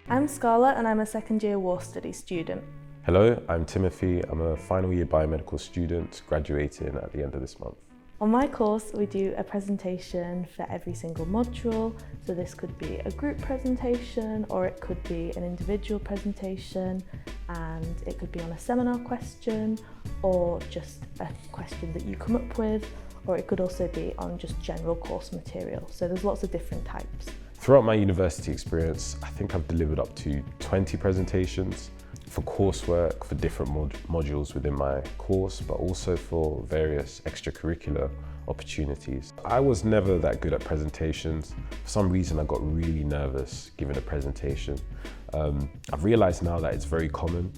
I'm Scarlett and I'm a second year War Studies student. Hello, I'm Timothy. I'm a final year biomedical student graduating at the end of this month. On my course, we do a presentation for every single module. So this could be a group presentation, or it could be an individual presentation, and it could be on a seminar question, or just a question that you come up with, or it could also be on just general course material. So there's lots of different types. Throughout my university experience, I think I've delivered up to 20 presentations for coursework, for different modules within my course, but also for various extracurricular opportunities. I was never that good at presentations. For some reason, I got really nervous giving a presentation. I've realized now that it's very common,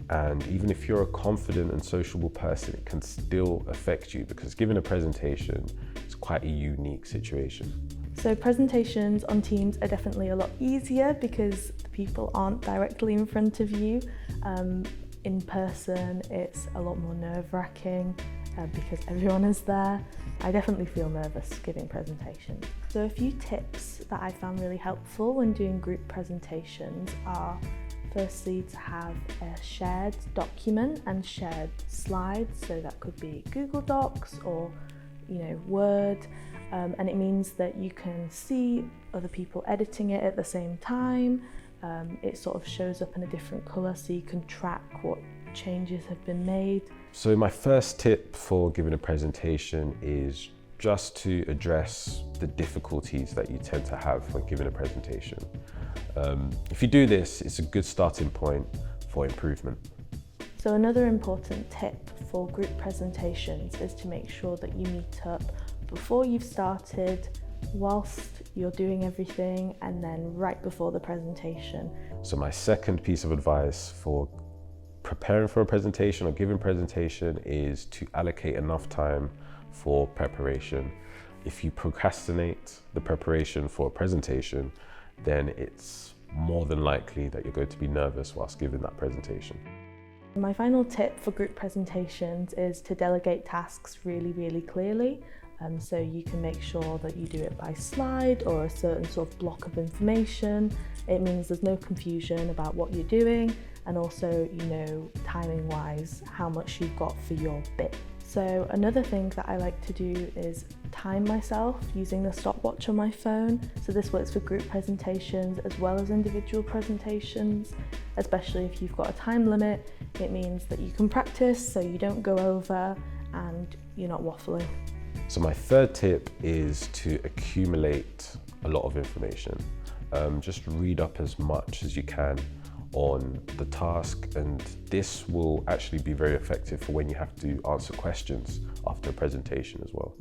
and even if you're a confident and sociable person, it can still affect you, because giving a presentation is quite a unique situation. So presentations on Teams are definitely a lot easier because the people aren't directly in front of you. In person, it's a lot more nerve-wracking because everyone is there. I definitely feel nervous giving presentations. So a few tips that I found really helpful when doing group presentations are firstly to have a shared document and shared slides. So that could be Google Docs or Word. And it means that you can see other people editing it at the same time. It sort of shows up in a different colour so you can track what changes have been made. So my first tip for giving a presentation is just to address the difficulties that you tend to have when giving a presentation. If you do this, it's a good starting point for improvement. So another important tip for group presentations is to make sure that you meet up before you've started, whilst you're doing everything, and then right before the presentation. So my second piece of advice for preparing for a presentation or giving a presentation is to allocate enough time for preparation. If you procrastinate the preparation for a presentation, then it's more than likely that you're going to be nervous whilst giving that presentation. My final tip for group presentations is to delegate tasks really clearly. So you can make sure that you do it by slide or a certain sort of block of information. It means there's no confusion about what you're doing, and also you know timing wise how much you've got for your bit. So another thing that I like to do is time myself using the stopwatch on my phone. So this works for group presentations as well as individual presentations, especially if you've got a time limit. It means that you can practice so you don't go over and you're not waffling. So my third tip is to accumulate a lot of information. Just read up as much as you can on the task, and this will actually be very effective for when you have to answer questions after a presentation as well.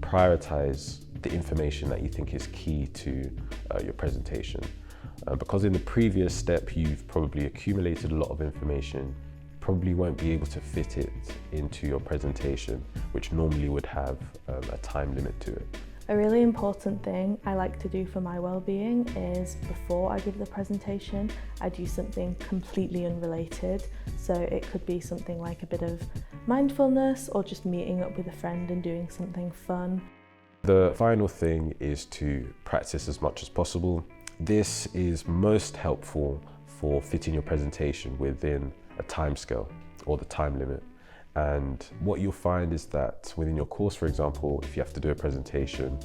Prioritize the information that you think is key to your presentation. Because in the previous step you've probably accumulated a lot of information, probably won't be able to fit it into your presentation, which normally would have a time limit to it. A really important thing I like to do for my well-being is before I give the presentation, I do something completely unrelated. So it could be something like a bit of mindfulness or just meeting up with a friend and doing something fun. The final thing is to practice as much as possible. This is most helpful for fitting your presentation within a timescale or the time limit. And what you'll find is that within your course, for example, if you have to do a presentation,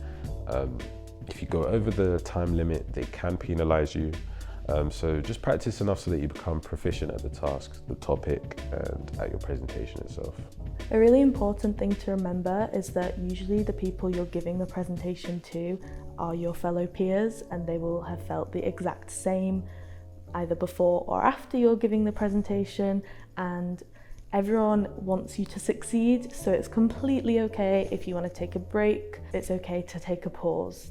if you go over the time limit, they can penalize you. So just practice enough so that you become proficient at the task, the topic, and at your presentation itself. A really important thing to remember is that usually the people you're giving the presentation to are your fellow peers, and they will have felt the exact same either before or after you're giving the presentation, and everyone wants you to succeed, so it's completely okay if you want to take a break. It's okay to take a pause.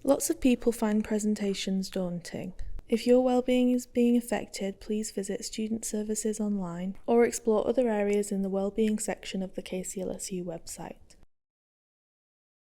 Lots of people find presentations daunting. If your well-being is being affected, please visit Student Services online or explore other areas in the Wellbeing section of the KCLSU website.